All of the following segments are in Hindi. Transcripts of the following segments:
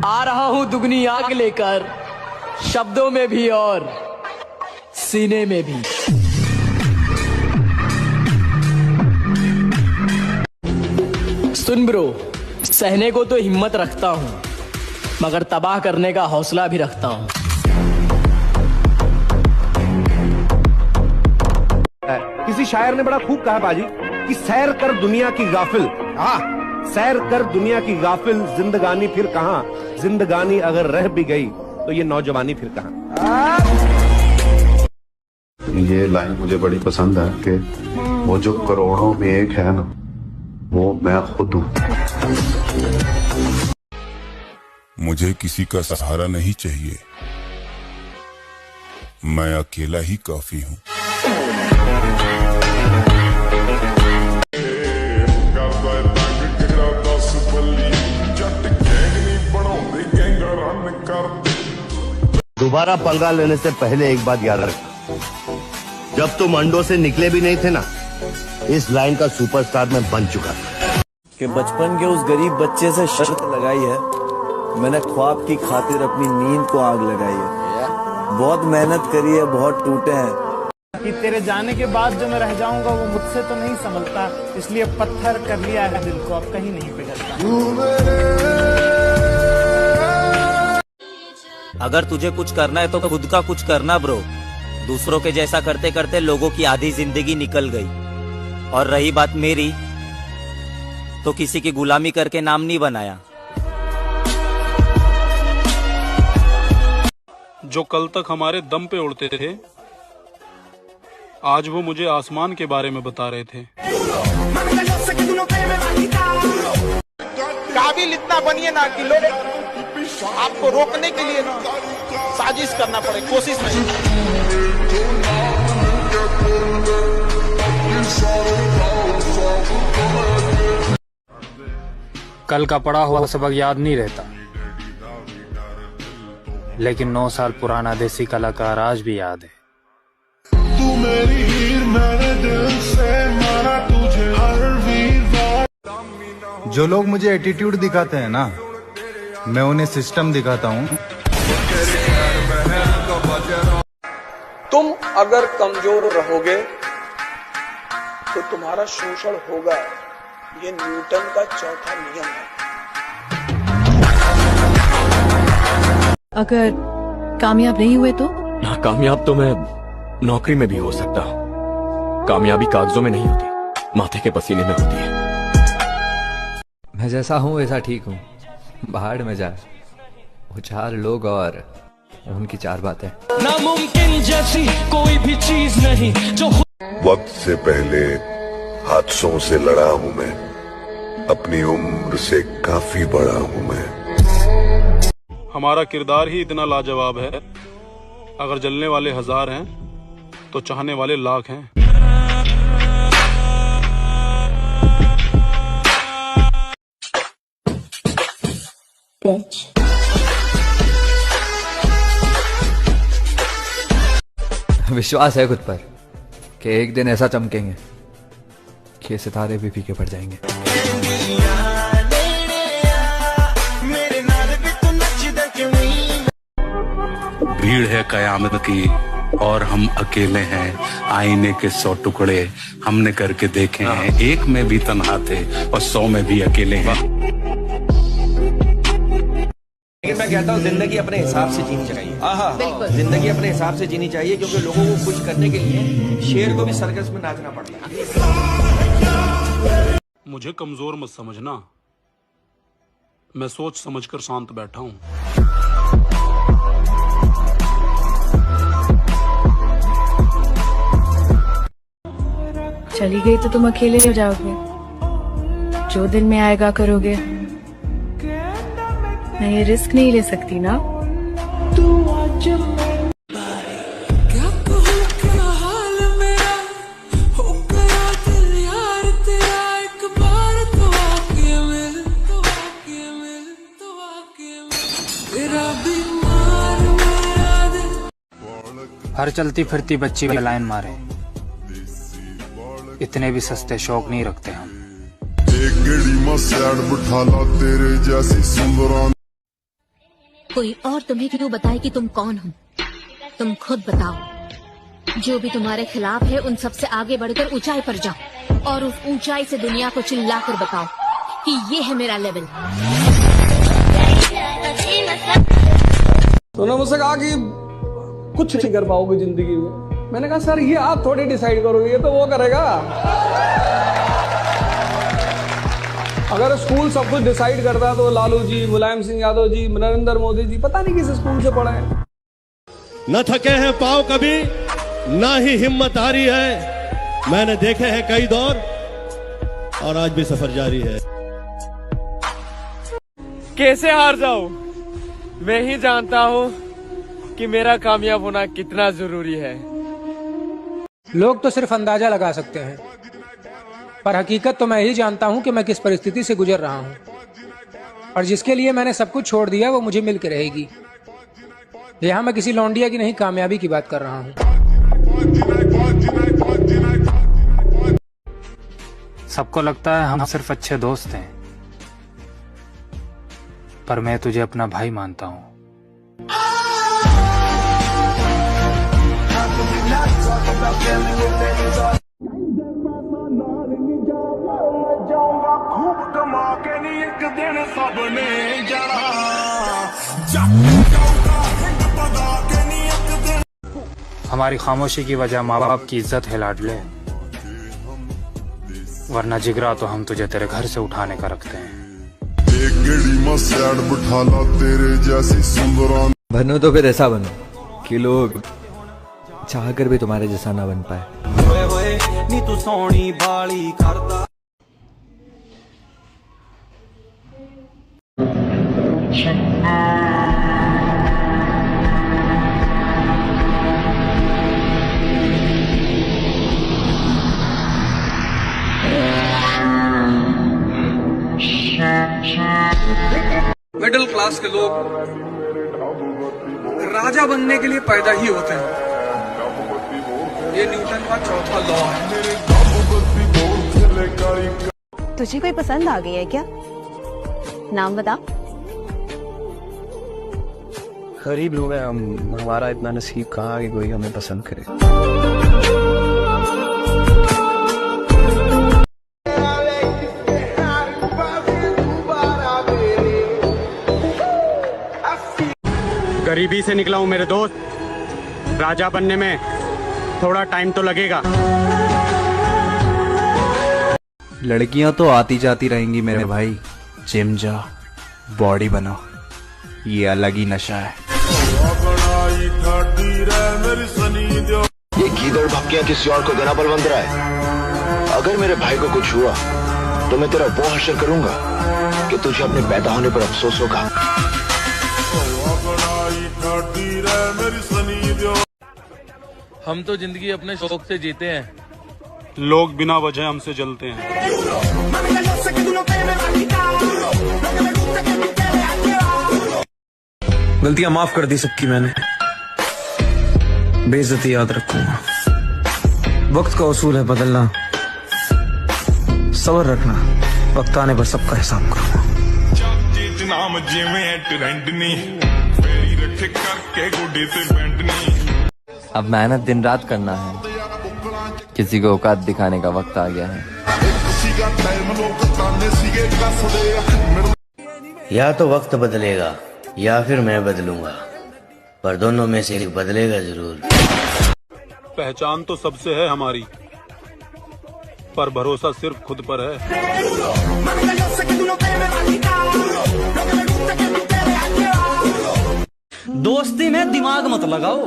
आ रहा हूं दुगनी आग लेकर, शब्दों में भी और सीने में भी। सुन ब्रो, सहने को तो हिम्मत रखता हूं, मगर तबाह करने का हौसला भी रखता हूं। किसी शायर ने बड़ा खूब कहा बाजी कि सैर कर दुनिया की गाफिल, सैर कर दुनिया की गाफिल, जिंदगानी फिर कहां, जिंदगानी अगर रह भी गई तो ये नौजवानी फिर कहां। ये लाइन मुझे बड़ी पसंद है कि वो जो करोड़ों में एक है ना, वो मैं खुद हूं। मुझे किसी का सहारा नहीं चाहिए, मैं अकेला ही काफी हूं। दोबारा पंगा लेने से पहले एक बात याद रखना, जब तुम अंडों से निकले भी नहीं थे ना, इस लाइन का सुपरस्टार मैं बन चुका था। कि बचपन के उस गरीब बच्चे से शर्त लगाई है, मैंने ख्वाब की खातिर अपनी नींद को आग लगाई है। बहुत मेहनत करी है, बहुत टूटे हैं। कि तेरे जाने के बाद जो मैं रह जाऊंगा वो मुझसे तो नहीं संभलता, इसलिए पत्थर कर लिया है दिल को, अब कहीं नहीं पिघलता। अगर तुझे कुछ करना है तो खुद का कुछ करना ब्रो। दूसरों के जैसा करते करते लोगों की आधी जिंदगी निकल गई, और रही बात मेरी, तो किसी की गुलामी करके नाम नहीं बनाया। जो कल तक हमारे दम पे उड़ते थे, आज वो मुझे आसमान के बारे में बता रहे थे। काबिल इतना बनिए ना कि लोग आपको रोकने के लिए ना साजिश करना पड़े, कोशिश नहीं। कल का पढ़ा हुआ सबक याद नहीं रहता, लेकिन 9 साल पुराना देसी कलाकार आज भी याद है। तू मेरी हीर, मैंने दिल से मारा तुझे हर वीरवार। जो लोग मुझे एटीट्यूड दिखाते हैं ना, मैं उन्हें सिस्टम दिखाता हूँ। तुम अगर कमजोर रहोगे तो तुम्हारा शोषण होगा, ये न्यूटन का चौथा नियम है। अगर कामयाब नहीं हुए तो? नाकामयाब तो मैं नौकरी में भी हो सकता हूँ। कामयाबी कागजों में नहीं होती, माथे के पसीने में होती है। मैं जैसा हूँ वैसा ठीक हूँ, बाहर में जाए वो 4 लोग और उनकी 4 बातें। नामुमकिन जैसी कोई भी चीज नहीं जो वक्त से पहले हादसों से लड़ा हूँ मैं, अपनी उम्र से काफी बड़ा हूँ मैं। हमारा किरदार ही इतना लाजवाब है, अगर जलने वाले 1000 हैं तो चाहने वाले लाख हैं। विश्वास है खुद पर कि एक दिन ऐसा चमकेंगे कि सितारे भी फीके पड़ जाएंगे। भीड़ है कयामत की और हम अकेले हैं, आईने के 100 टुकड़े हमने करके देखे हैं, एक में भी तन्हा थे और 100 में भी अकेले हैं। लेकिन मैं कहता हूँ जिंदगी अपने हिसाब से जीनी चाहिए। जिंदगी अपने हिसाब से जीनी चाहिए, क्योंकि लोगों को खुश करने के लिए शेर को भी सर्कस में नाचना पड़ता है। मुझे कमजोर मत समझना, मैं सोच समझकर शांत बैठा हूँ। चली गई तो तुम अकेले हो जाओगे, जो दिल में आएगा करोगे। मैं ये रिस्क नहीं ले सकती ना। हर चलती फिरती बच्ची में लाइन मारे, इतने भी सस्ते शौक नहीं रखते हम। एक गेड़ी में सैड बिठाला तेरे जैसी सुंदरान। कोई और तुम्हें क्यों बताए कि तुम कौन हो? तुम खुद बताओ। जो भी तुम्हारे खिलाफ है उन सबसे आगे बढ़कर ऊंचाई पर जाओ और उस ऊंचाई से दुनिया को चिल्लाकर बताओ कि ये है मेरा लेवल। तो उन्होंने मुझसे कहा कि कुछ नहीं कर पाओगे जिंदगी में। मैंने कहा सर ये आप थोड़ी डिसाइड करोगे, ये तो वो करेगा। अगर स्कूल सब कुछ डिसाइड करता तो लालू जी, मुलायम सिंह यादव जी, नरेंद्र मोदी जी पता नहीं किस स्कूल से पढ़े हैं। न थके हैं पाँव कभी, ना ही हिम्मत हारी है। मैंने देखे हैं कई दौर और आज भी सफर जारी है। कैसे हार जाऊं? मैं ही जानता हूं कि मेरा कामयाब होना कितना जरूरी है। लोग तो सिर्फ अंदाजा लगा सकते हैं, पर हकीकत तो मैं ही जानता हूं कि मैं किस परिस्थिति से गुजर रहा हूं। और जिसके लिए मैंने सब कुछ छोड़ दिया वो मुझे मिल के रहेगी। यहाँ मैं किसी लौंडिया की नहीं, कामयाबी की बात कर रहा हूँ। सबको लगता है हम सिर्फ अच्छे दोस्त हैं, पर मैं तुझे अपना भाई मानता हूँ। हमारी खामोशी की वजह माँ बाप की इज्जत है लाडले, वरना जिगरा तो हम तुझे तेरे घर से उठाने का रखते हैं। बनो तो फिर ऐसा बनो कि लोग चाह कर भी तुम्हारे जैसा ना बन पाए। नी तू सोनी बाली करदा। मिडिल क्लास के लोग राजा बनने के लिए पैदा ही होते हैं। ये न्यूटन का चौथा लॉ है। तुझे कोई पसंद आ गई है क्या? नाम बता। गरीब लोग हैं हम, हमारा इतना नसीब कहाँ कि कोई हमें पसंद करे। गरीबी से निकला हूँ मेरे दोस्त, राजा बनने में थोड़ा टाइम तो लगेगा। लड़कियां तो आती जाती रहेंगी मेरे भाई, जिम जा, बॉडी बना, ये अलग ही नशा है। ये गीदड़ भक्कियां किसी और को देना पर बंद रहा है। अगर मेरे भाई को कुछ हुआ तो मैं तेरा वो हश्र करूंगा कि तुझे अपने पैदा होने पर अफसोस होगा। हम तो जिंदगी अपने शौक से जीते हैं, लोग बिना वजह हमसे जलते हैं। गलतियां माफ कर दी सबकी मैंने, बेइज्जती याद रखूंगा। वक्त का उसूल है बदलना, सब्र रखना, वक्त आने पर सबका हिसाब करूंगा। अब मेहनत दिन रात करना है, किसी को औकात दिखाने का वक्त आ गया है। या तो वक्त बदलेगा या फिर मैं बदलूंगा, पर दोनों में से एक बदलेगा जरूर। पहचान तो सबसे है हमारी, पर भरोसा सिर्फ खुद पर है। दोस्ती में दिमाग मत लगाओ,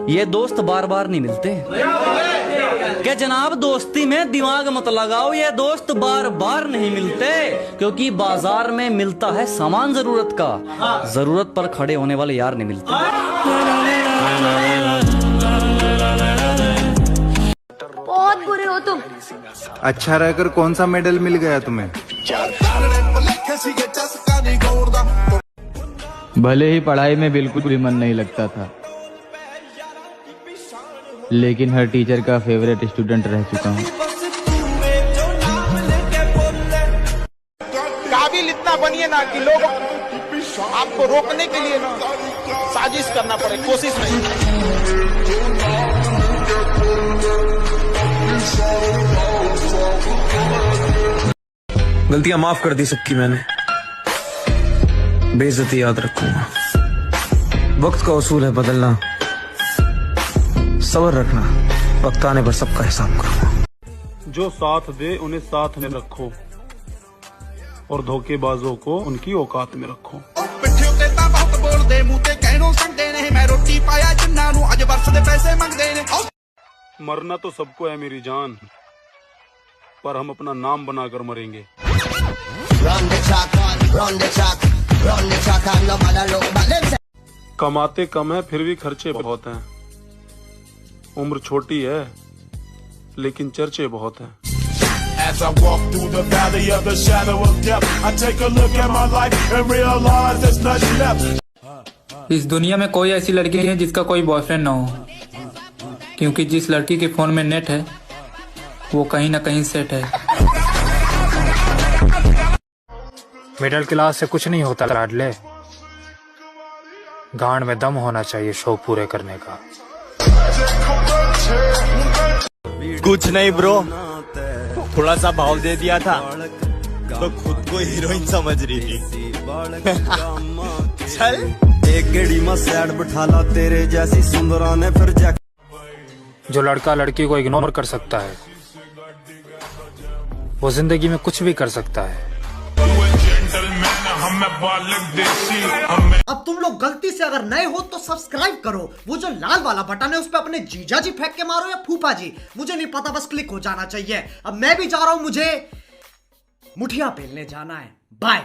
ये दोस्त बार बार नहीं मिलते। क्या जनाब, दोस्ती में दिमाग मत लगाओ, ये दोस्त बार बार नहीं मिलते, क्योंकि बाजार में मिलता है सामान जरूरत का, जरूरत पर खड़े होने वाले यार नहीं मिलते। बहुत बुरे हो तुम। अच्छा रहकर कौन सा मेडल मिल गया तुम्हें? भले ही पढ़ाई में बिल्कुल भी मन नहीं लगता था, लेकिन हर टीचर का फेवरेट स्टूडेंट रह चुका हूँ। काबिल इतना इतना बनिए ना कि लोग आपको रोकने के लिए ना साजिश करना पड़े, कोशिश नहीं। गलतियां माफ कर दी सबकी मैंने, बेइज्जती याद रखूंगा। वक्त का उसूल है बदलना, सब्र रखना, वक्त आने पर सबका हिसाब करूंगा। जो साथ दे उन्हें साथ में रखो और धोखेबाजों को उनकी औकात में रखो। मरना तो सबको है मेरी जान, पर हम अपना नाम बनाकर मरेंगे। कमाते कम है फिर भी खर्चे बहुत हैं। उम्र छोटी है लेकिन चर्चे बहुत हैं। As I walk through the valley of the shadow of death, I take a look at my life and realize there's nothing left. इस दुनिया में कोई ऐसी लड़की नहीं है जिसका कोई बॉयफ्रेंड ना हो, क्योंकि जिस लड़की के फोन में नेट है वो कहीं ना कहीं सेट है। मिडिल क्लास से कुछ नहीं होता लाडले, गांड में दम होना चाहिए शौक पूरे करने का। कुछ नहीं ब्रो, थोड़ा सा भाव दे दिया था तो खुद को हीरोइन समझ रही थी। चल एक गेड़ी में सैड बिठा ला तेरे जैसी सुंदरा ने फिर जो लड़का लड़की को इग्नोर कर सकता है वो जिंदगी में कुछ भी कर सकता है। अब तुम लोग गलती से अगर नए हो तो सब्सक्राइब करो, वो जो लाल वाला बटन है उस पे अपने जीजा जी फेंक के मारो या फूफा जी, मुझे नहीं पता, बस क्लिक हो जाना चाहिए। अब मैं भी जा रहा हूं, मुझे मुठिया पेलने जाना है। बाय।